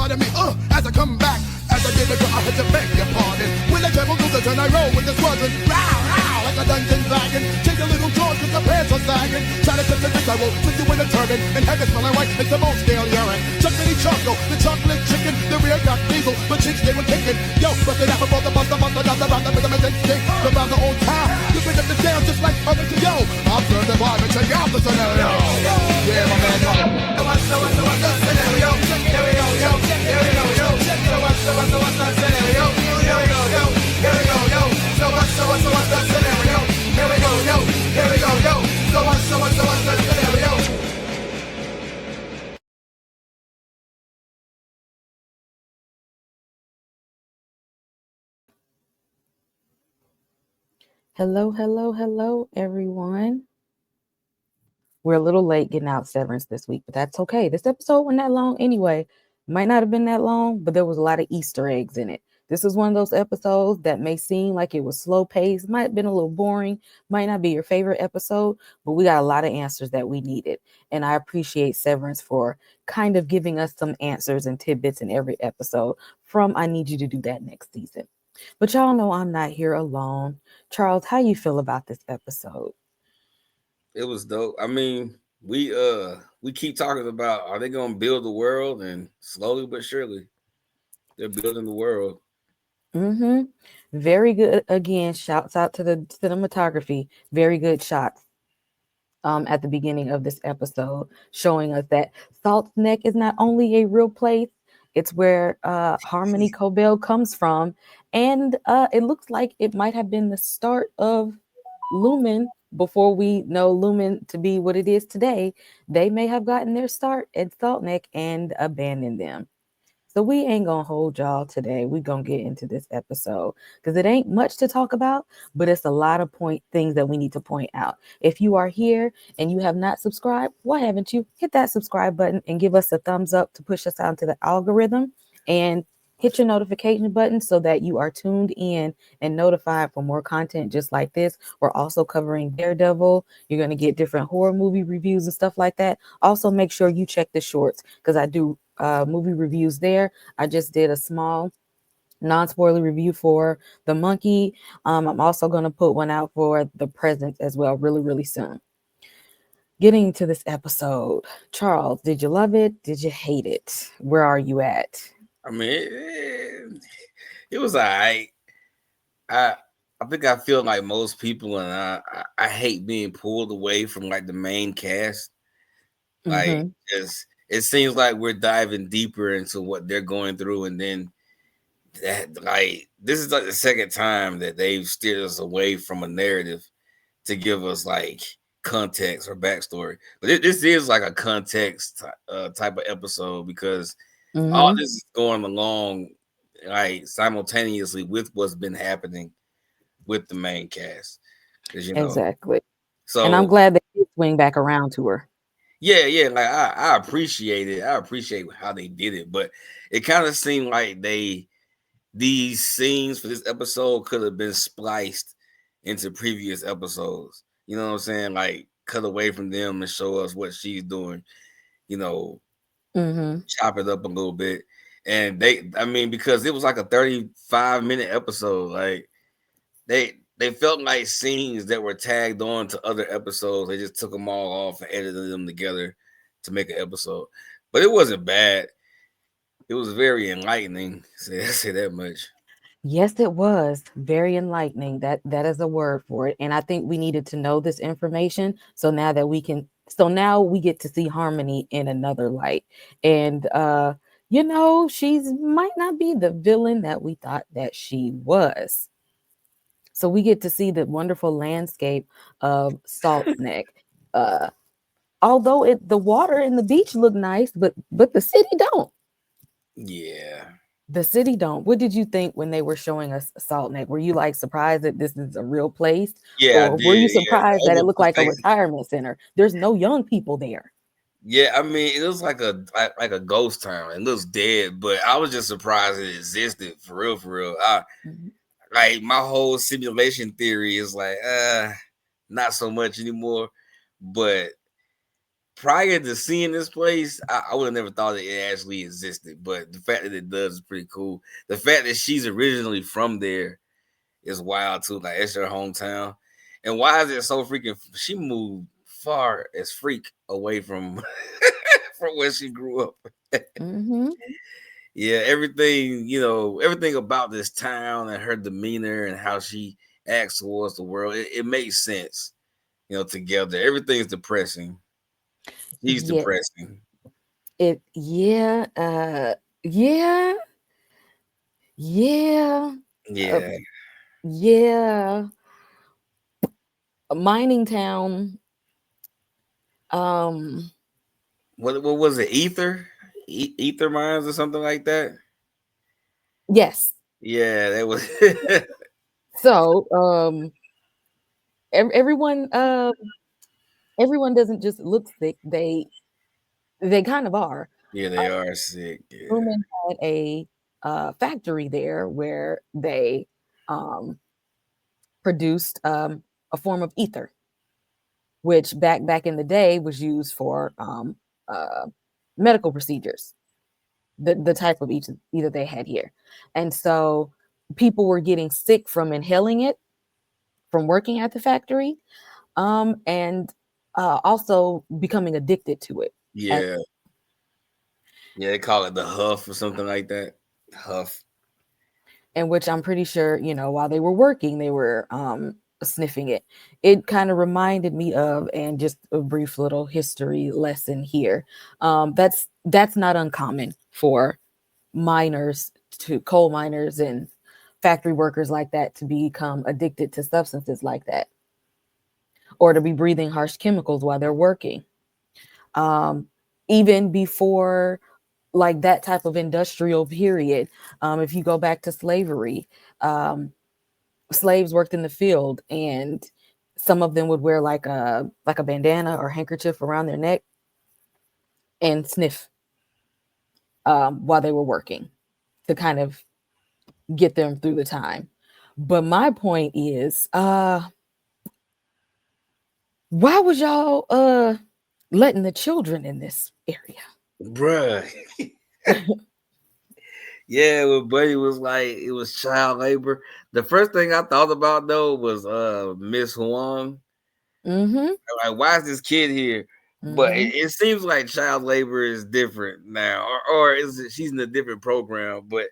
pardon me, as I come back. As I did it, I had to beg your pardon. When I travel through the turn, I roll with the squadron. Row, like a dungeon dragon. Take a little drawn cause the pants are sagging. Try to cut the bitch, I will put you in a turban. And have it smelling right, it's the most scale urine. Chuckity choco, the chocolate chicken. The rear got diesel, but chicks they were kicking. Yo, bust it out for the bust, not the round, the rhythm, and then stick. Around the old town, you bring up the sound just like other to yo. Observe the vibe and check out the scenario. Yeah, my man, the what's the scenario? Here we go, yo, here we go, yo. What's the scenario? Here we go, yo, here we go, yo. So what's the scenario? Here we go, yo, here we go, yo. So what's the scenario? Hello, everyone. We're a little late getting out Severance this week, but that's okay. This episode wasn't that long anyway. Might not have been that long, but there was a lot of Easter eggs in it. This is one of those episodes that may seem like it was slow paced, might have been a little boring, might not be your favorite episode, but we got a lot of answers that we needed. And I appreciate Severance for kind of giving us some answers and tidbits in every episode from I Need You to Do That Next Season. But y'all know I'm not here alone. Charles, how you feel about this episode? It was dope. I mean, we keep talking about are they gonna build the world, and slowly but surely they're building the world. Mm-hmm. Very good. Again, shouts out to the cinematography. Very good shots. At the beginning of this episode, showing us that Salt's Neck is not only a real place, it's where Harmony Cobell comes from, and it looks like it might have been the start of Lumen before we know Lumen to be what it is today. They may have gotten their start at Salt Neck and abandoned them. So we ain't gonna hold y'all today. We gonna get into this episode because it ain't much to talk about, but it's a lot of things that we need to point out. If you are here and you have not subscribed, why haven't you? Hit that subscribe button and give us a thumbs up to push us out into the algorithm, and hit your notification button so that you are tuned in and notified for more content just like this. We're also covering Daredevil. You're going to get different horror movie reviews and stuff like that. Also, make sure you check the shorts because I do movie reviews there. I just did a small non-spoiler review for The Monkey. I'm also going to put one out for The Present as well really soon. Getting to this episode, Charles, did you love it? Did you hate it? Where are you at? I mean, it was all right. I think I feel like most people, and I hate being pulled away from like the main cast. Like, it seems like we're diving deeper into what they're going through, and then that, like, this is like the second time that they've steered us away from a narrative to give us like context or backstory. But this is like a context type of episode because all this is going along like simultaneously with what's been happening with the main cast. You know, exactly. so, and I'm glad they did swing back around to her. Yeah. Like I appreciate it. I appreciate how they did it, but it kind of seemed like these scenes for this episode could have been spliced into previous episodes. You know what I'm saying? Like cut away from them and show us what she's doing. You know, chop it up a little bit. And because it was like a 35-minute episode, like they felt like scenes that were tagged on to other episodes. They just took them all off and edited them together to make an episode. But it wasn't bad. It was very enlightening. Say that much. Yes, it was very enlightening. That is a word for it. And I think we needed to know this information. So now we get to see Harmony in another light. And she's might not be the villain that we thought that she was. So we get to see the wonderful landscape of Salt Neck. Although the water and the beach look nice, but the city don't. Yeah. The city don't. What did you think when they were showing us Salt Neck? Were you like surprised that this is a real place? Yeah, Or I did. were you surprised that it looked like a Overprotect- retirement center? There's no young people there. Yeah, I mean, it looks like a ghost town. It looks dead, but I was just surprised it existed for real. Like my whole simulation theory is like, not so much anymore. But prior to seeing this place, I would have never thought that it actually existed. But the fact that it does is pretty cool. The fact that she's originally from there is wild too. Like it's her hometown. And why is it so freaking? She moved far as freak away from from where she grew up. Mm-hmm. Yeah, everything, everything about this town and her demeanor and how she acts towards the world, it makes sense, together. Everything's depressing. She's Yeah. depressing. Yeah. Yeah. Yeah. Uh, Yeah. yeah. A mining town. Um. What was it? Ether mines or something like that? Yes. Yeah, that was So, everyone, everyone doesn't just look sick. They kind of are. Yeah, they are sick. Yeah. Truman had a factory there where they um, produced a form of ether, which back in the day was used for uh, medical procedures. The type of ether they had here, and so people were getting sick from inhaling it from working at the factory, and also becoming addicted to it. And Yeah. Yeah, they call it the huff or something like that. Huff. and which I'm pretty sure, while they were working, they were sniffing it. It kind of reminded me of, and just a brief little history lesson here. That's not uncommon for miners, to coal miners and factory workers like that, to become addicted to substances like that, or to be breathing harsh chemicals while they're working. Um, Even before like that type of industrial period, if you go back to slavery, um, slaves worked in the field, and some of them would wear like a bandana or handkerchief around their neck and sniff while they were working, to kind of get them through the time. But my point is, why was y'all letting the children in this area? Bruh. Yeah, when Buddy was like, it was child labor. The first thing I thought about though was Miss Huang. Mm-hmm. Like, why is this kid here? But Mm-hmm. it seems like child labor is different now, or is it she's in a different program? But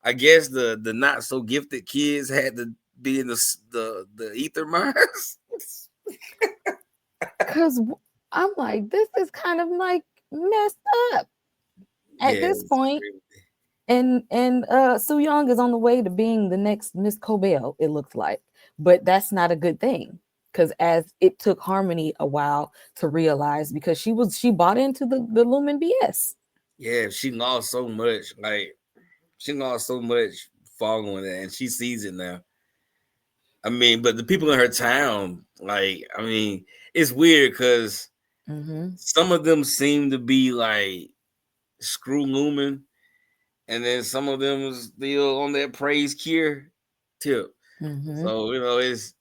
I guess the not so gifted kids had to be in the ether mines. Because I'm like, this is kind of like messed up at Yeah, this point. And Soo Young is on the way to being the next Miss Cobell, it looks like. But that's not a good thing. Because as it took Harmony a while to realize, because she bought into the Lumen BS. yeah, she lost so much. Like she lost so much following that, and she sees it now. I mean, but the people in her town, like, I mean, it's weird because Mm-hmm. some of them seem to be like screw Lumen, and then some of them is still on that praise cure tip. Mm-hmm. So it's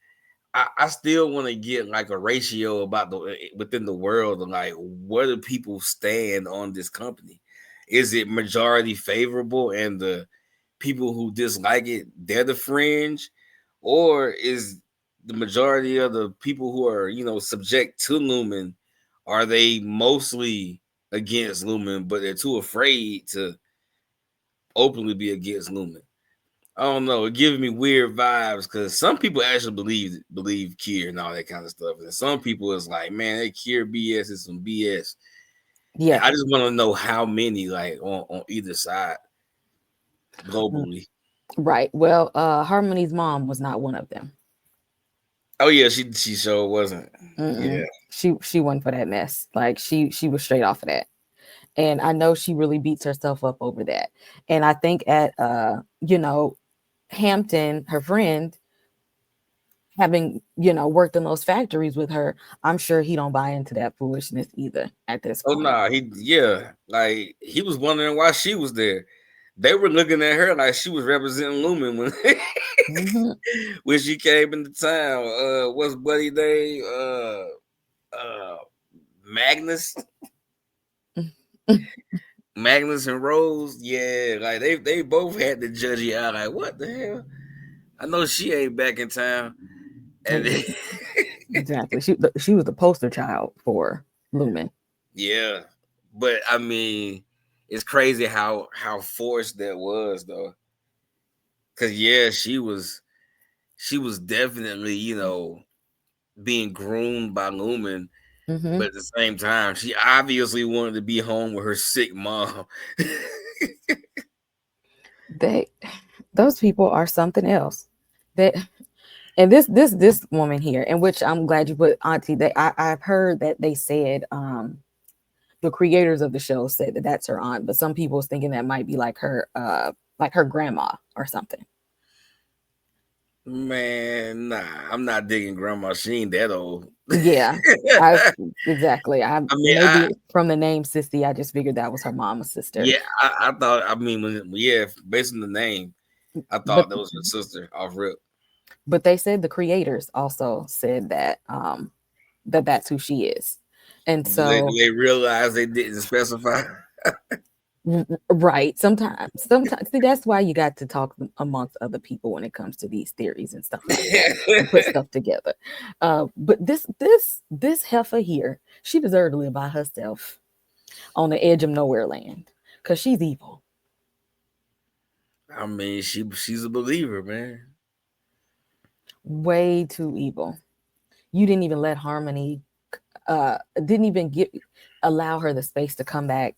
I still want to get like a ratio about the within the world of like where do people stand on this company? Is it majority favorable and the people who dislike it, they're the fringe, or is the majority of the people who are subject to Lumen, are they mostly against Lumen, but they're too afraid to openly be against Lumen? I don't know. It gives me weird vibes because some people actually believe Kier and all that kind of stuff, and some people is like, man, that Kier BS is some BS. And Yeah. I just want to know how many like on either side globally. Right. Well, Harmony's mom was not one of them. Oh yeah, she sure wasn't. Yeah. Mm-mm. She went for that mess. Like she was straight off of that. And I know she really beats herself up over that. And I think at Hampton, her friend, having worked in those factories with her, I'm sure he don't buy into that foolishness either at this Oh point. nah, like he was wondering why she was there. They were looking at her like she was representing Lumen when Mm-hmm. when she came into town. What's Buddy name? Magnus, Magnus and Rose, yeah, like they both had the judgy eye. Like, what the hell? I know she ain't back in town, and then, Exactly. She was the poster child for Lumen. yeah, but I mean, it's crazy how forced that was though. Cause yeah, she was definitely being groomed by Lumen, Mm-hmm. but at the same time, she obviously wanted to be home with her sick mom. They, those people are something else. That and this woman here, in which I'm glad you put Auntie. I've heard that they said the creators of the show said that that's her aunt, but some people was thinking that might be like her grandma or something. Man, nah, I'm not digging grandma. She ain't that old. Yeah, I exactly. I I mean, maybe from the name Sissy, I just figured that was her mama's sister. yeah, I thought. I mean, yeah, based on the name, I But thought that was her sister off rip. but they said the creators also said that that that's who she is, and Do they so do they realize they didn't specify? right. Sometimes see that's why you got to talk amongst other people when it comes to these theories and stuff like that and put stuff together. But this heifer here, she deserved to live by herself on the edge of nowhere land because she's evil. I mean, she's a believer, man. Way too evil. You didn't even let Harmony didn't even allow her the space to come back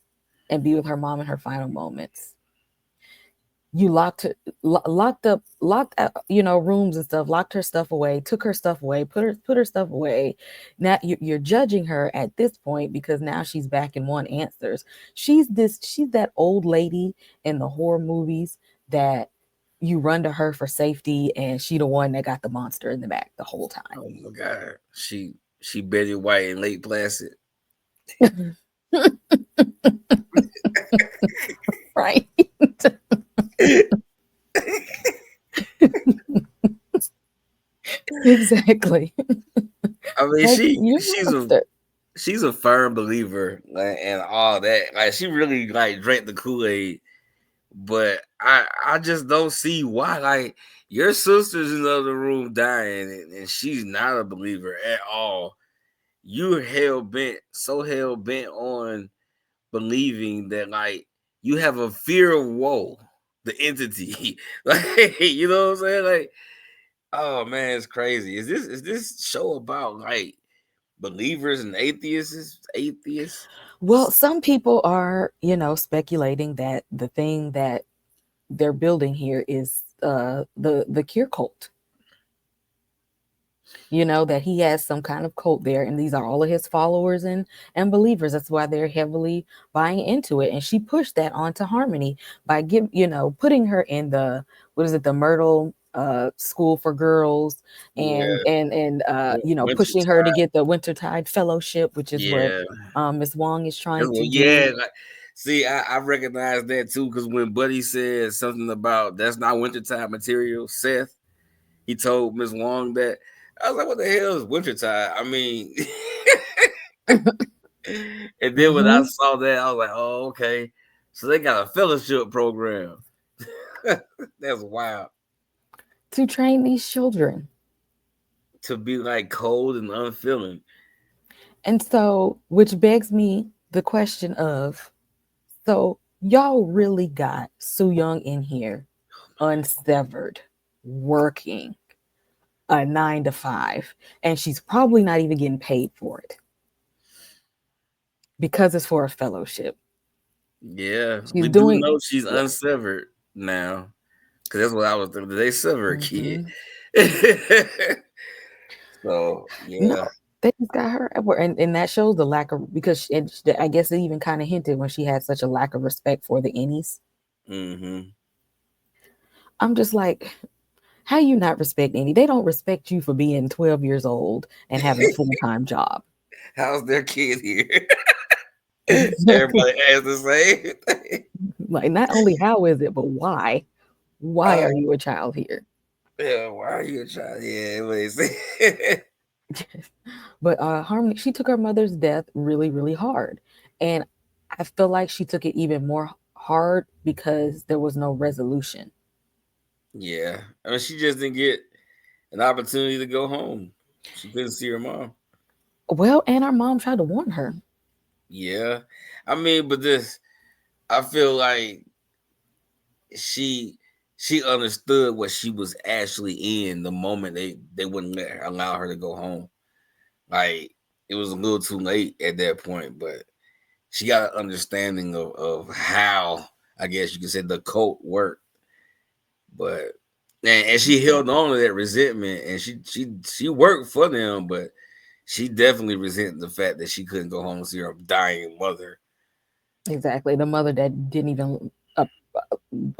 and be with her mom in her final moments. You locked her, locked out, rooms and stuff, locked her stuff away, took her stuff away, put her stuff away. Now you're judging her at this point because now she's back and want answers. She's that old lady in the horror movies that you run to her for safety, and she the one that got the monster in the back the whole time. Oh my god, she Betty White and Lake Placid. Right. Exactly. I mean, Like you she's a firm believer, like, and all that. Like, she really like drank the Kool-Aid, but I just don't see why. Like, your sister's in the other room dying, and she's not a believer at all. You're so hell bent on believing that, like, you have a fear of woe, the entity. Like, you know what I'm saying? Like, oh man, it's crazy. Is this show about like believers and atheists? Atheists? well, some people are, speculating that the thing that they're building here is the cure cult. That he has some kind of cult there, and these are all of his followers and believers. That's why they're heavily buying into it. And she pushed that onto Harmony by putting her in the, what is it, the Myrtle school for girls, Yeah, Winter pushing her to Time. get the Wintertide Fellowship, which is what Yeah, Miss Wong is trying to do. yeah. Like, see, I recognize that too because when Buddy said something about that's not wintertime material, Seth, he told Miss Wong that. I was like, what the hell is wintertime? I mean, and then when I Hmm. saw that, I was like, oh, okay. So they got a fellowship program. That's wild. To train these children. To be like cold and unfeeling. And so, which begs me the question of, so y'all really got Soo Young in here, unsevered, working a 9 to 5, and she's probably not even getting paid for it because it's for a fellowship. Yeah, She's we do doing, know she's yeah. unsevered now because that's what I was thinking. Did they sever a kid? Mm-hmm. So No, yeah. they just got her at work, and that shows the lack of, because I guess it even kind of hinted when she had such a lack of respect for the innies. Mm-hmm. I'm just like, how you not respect any? They don't respect you for being 12 years old and having a full-time job. How's their kid here? Exactly. Everybody has the same thing. Like, not only how is it, but why? Why Uh, are you a child here? yeah, why are you a child? Yeah, what they say. But Harmony, she took her mother's death really, really hard. And I feel like she took it even more hard because there was no resolution. Yeah, I mean, she just didn't get an opportunity to go home. She couldn't see her mom. Well, and our mom tried to warn her. Yeah, I mean, but I feel like she she understood what she was actually in the moment they wouldn't allow her to go home. Like it was a little too late at that point, but she got an understanding of how I guess you could say the cult worked. But and she held on to that resentment, and she worked for them, but she definitely resented the fact that she couldn't go home and see her dying mother. Exactly. The mother that didn't even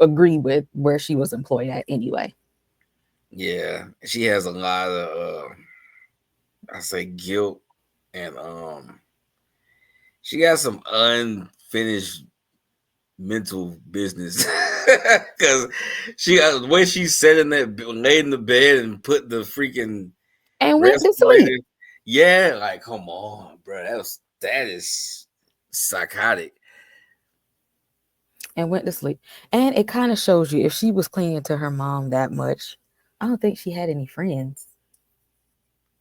agree with where she was employed at anyway. Yeah, she has a lot of I say guilt, and she got some unfinished mental business because she got the way she sat in that laid in the bed and put the freaking And went to sleep. respirator. Yeah, like come on, bro, that is psychotic. And went to sleep. And it kind of shows you if she was clinging to her mom that much, I don't think she had any friends,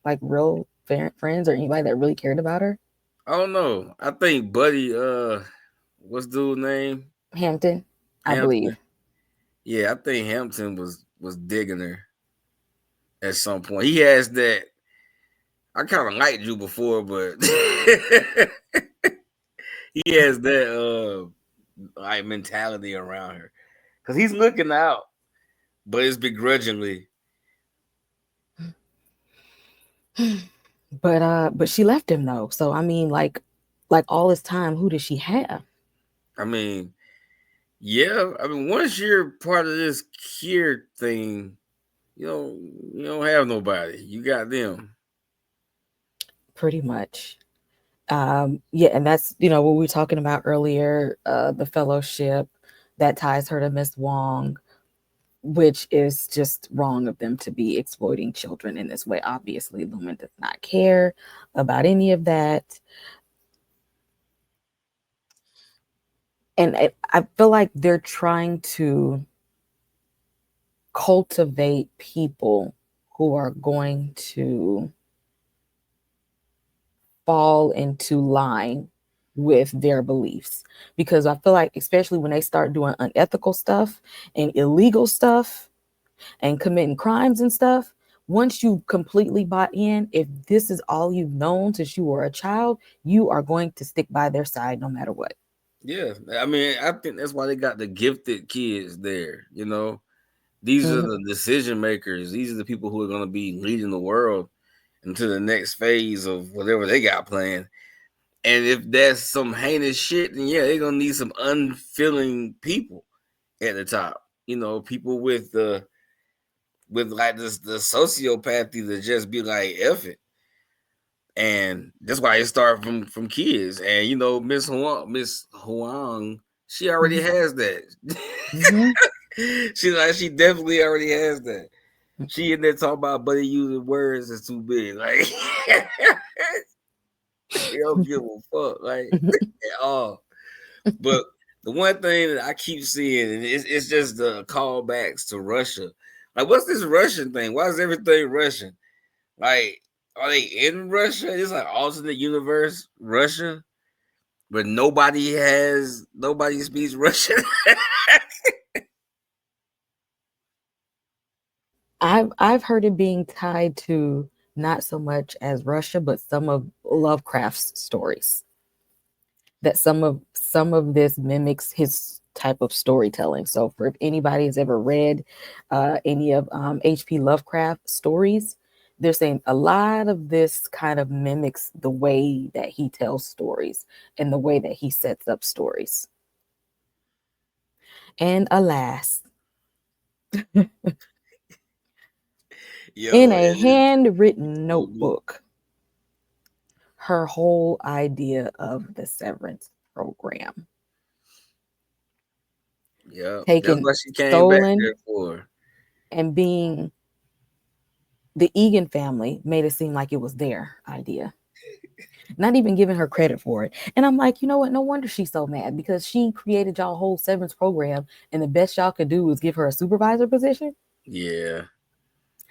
like real friends or anybody that really cared about her. I don't know. I think Buddy, what's dude's name? Hampton, I Hampton. believe. Yeah, I think Hampton was digging her at some point. He has that. I kind of liked you before, but he has that like mentality around her because he's looking out, but it's begrudgingly. But she left him though. So I mean, like all this time, who did she have? I mean, yeah. I mean, once you're part of this cure thing, you know, you don't have nobody. You got them. Pretty much. Yeah, and that's what we were talking about earlier, the fellowship that ties her to Miss Wong, which is just wrong of them to be exploiting children in this way. Obviously, Lumen does not care about any of that. And I feel like they're trying to cultivate people who are going to fall into line with their beliefs, because I feel like especially when they start doing unethical stuff and illegal stuff and committing crimes and stuff, once you completely bought in, if this is all you've known since you were a child, you are going to stick by their side no matter what. Yeah, I mean, I think that's why they got the gifted kids there. You know, these are Mhm. the decision makers. These are the people who are going to be leading the world into the next phase of whatever they got planned. And if that's some heinous shit, then yeah, they're gonna need some unfeeling people at the top. You know, people with like this the sociopathy to just be like F it. And that's why it started from kids. And you know, Miss Huang, she already has that. Mhm. She definitely already has that. She in there talking about buddy using words is too big. Like they don't give a fuck, like at all. But the one thing that I keep seeing, and it's just the callbacks to Russia. Like, what's this Russian thing? Why is everything Russian? Like, are they in Russia? It's like alternate universe Russia, but nobody speaks Russian. I've heard it being tied to not so much as Russia, but some of Lovecraft's stories. That some of this mimics his type of storytelling. So, for if anybody has ever read any of H.P. Lovecraft stories, they're saying a lot of this kind of mimics the way that he tells stories and the way that he sets up stories. And alas, in Yo, a it is. handwritten Mhm. notebook, her whole idea of the Severance program Yeah, that's taken, what she came back stolen, there for. and being the Egan family made it seem like it was their idea. not even giving her credit for it. And I'm like, you know what? No wonder she's so mad because she created y'all whole severance program, and the best y'all could do was give her a supervisor position. Yeah.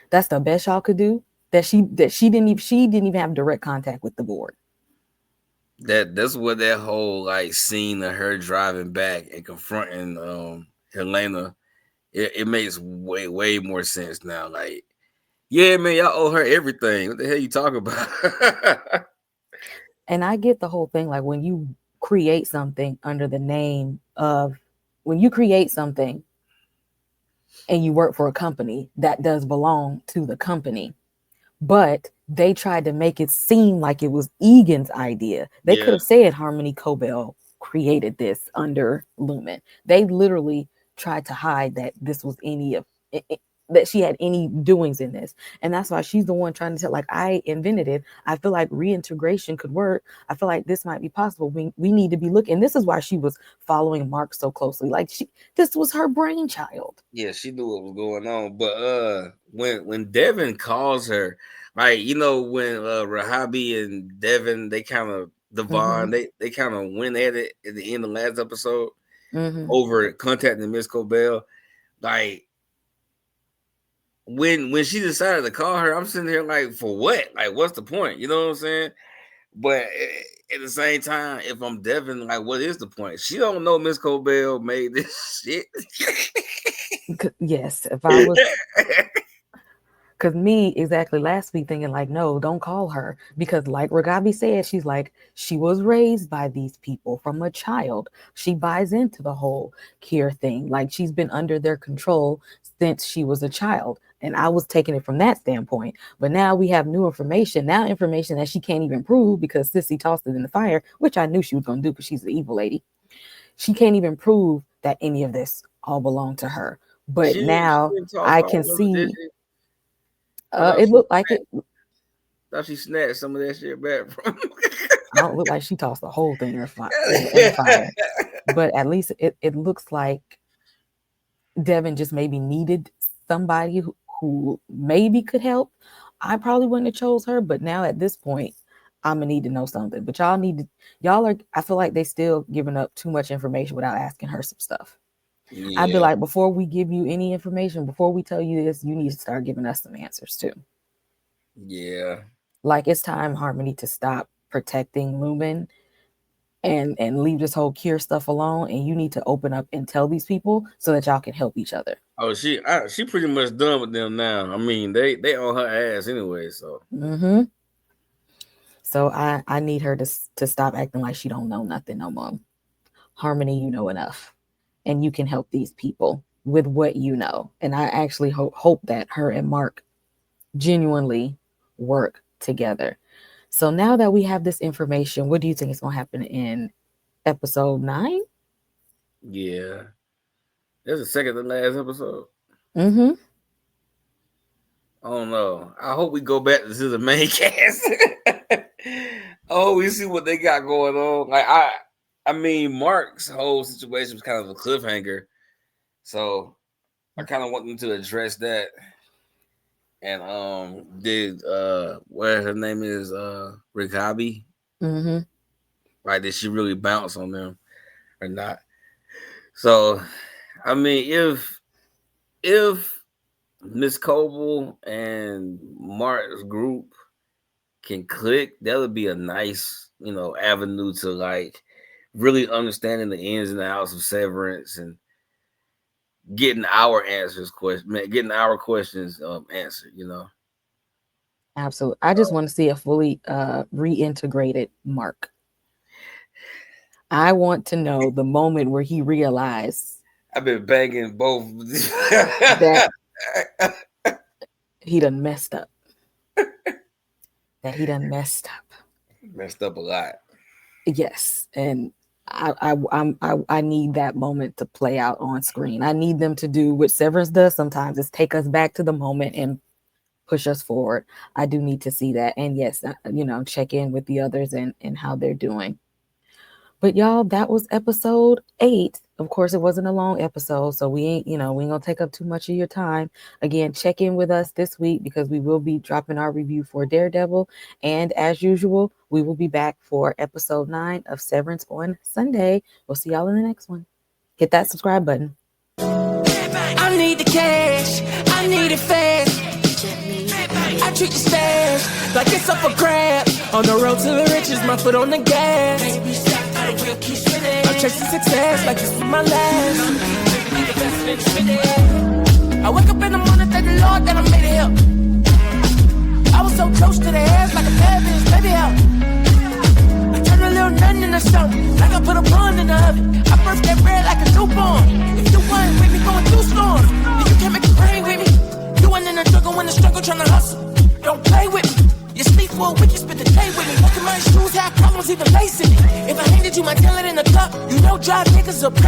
That's the best y'all could do. That she didn't even have direct contact with the board. That's what that whole like scene of her driving back and confronting Helena, it makes way more sense now. Like, yeah, man, y'all owe her everything. What the hell you talking about? And I get the whole thing, like when you create something under the name of, when you create something and you work for a company, that does belong to the company. But they tried to make it seem like it was Egan's idea. They could Yeah. have said Harmony Cobell created this under Lumen. They literally tried to hide that this was any of that she had any doings in this. And that's why she's the one trying to tell, like, I invented it. I feel like reintegration could work. I feel like this might be possible. We need to be looking. And this is why she was following Mark so closely. Like, this was her brainchild. Yeah, she knew what was going on. But when Devin calls her, like, you know, when Rahabi and Devin, they kind of Devon, they kind of went at it at the end of last episode over contacting Miss Cobell. Like, when she decided to call her, I'm sitting here like, for what? Like, what's the point? You know what I'm saying? But at the same time, if I'm Devin, like, what is the point? She don't know Miss Cobell made this shit. Yes, if I was, because me exactly last week thinking like, no, don't call her, because like Ragabi said, she's like, she was raised by these people from a child. She buys into the whole care thing, like she's been under their control since she was a child. And I was taking it from that standpoint. But now we have new information, now information that she can't even prove because Sissy tossed it in the fire, which I knew she was going to do because she's the evil lady. She can't even prove that any of this all belonged to her. But She now didn't toss I all can of it, did see she? I thought it she looked like it. thought she snatched some of that shit back from. I don't look like she tossed the whole thing in the fire, but at least it looks like Devin just maybe needed somebody who maybe could help. I probably wouldn't have chose her, but now at this point, I'm gonna need to know something. But y'all are. I feel like they still giving up too much information without asking her some stuff. I'd be Yeah, like, before we give you any information, before we tell you this, you need to start giving us some answers too. yeah. Like, it's time, Harmony, to stop protecting Lumen and leave this whole cure stuff alone, and you need to open up and tell these people so that y'all can help each other. Oh, she pretty much done with them now. I mean, they on her ass anyway. So So I need her to stop acting like she don't know nothing no more. Harmony, you know enough, and you can help these people with what you know. And I actually hope that her and Mark genuinely work together. So now that we have this information, what do you think is going to happen in episode 9? yeah, that's the second to last episode. Mm-hmm. I don't know. I hope we go back to the main cast. Oh, we see what they got going on. Like, I mean, Mark's whole situation was kind of a cliffhanger, so I kind of want them to address that. And did what her name is Rikabi? Mm-hmm. Like, did she really bounce on them or not? So, I mean, if Miss Coble and Mark's group can click, that would be a nice, avenue to like really understanding the ins and outs of Severance and getting our getting our questions answered. Absolutely. I just want to see a fully reintegrated Mark. I want to know the moment where he realized I've been banging both. that he done messed up. That he done messed up. Messed up a lot. Yes, and I need that moment to play out on screen. I need them to do what Severance does sometimes, is take us back to the moment and push us forward. I do need to see that, and yes, check in with the others and how they're doing. But y'all, that was episode 8 of course, it wasn't a long episode, so we ain't gonna take up too much of your time. Again, check in with us this week because we will be dropping our review for Daredevil, and as usual, we will be back for episode 9 of Severance on Sunday. We'll see y'all in the next one. Hit that subscribe button. I need the cash, I need it fast. I treat the stash like it's up for grabs. On the road to the riches, my foot on the gas. I'm chasing success like this is my last. I wake up in the morning, thank the Lord that I made it here. I was so close to the edge like a bad bitch, baby help. I turned a little nothing into something, like I put a bun in the oven. I burst that bread like a newborn. If you weren't with me going through storms, then you can't make it rain with me. You ain't in the struggle when the struggle tryna hustle. Don't play with me. You sleep for a week, you spend the day with me. Look at my shoes, have problems even lacing it. If I handed you my talent in the cup, you know dry niggas are probably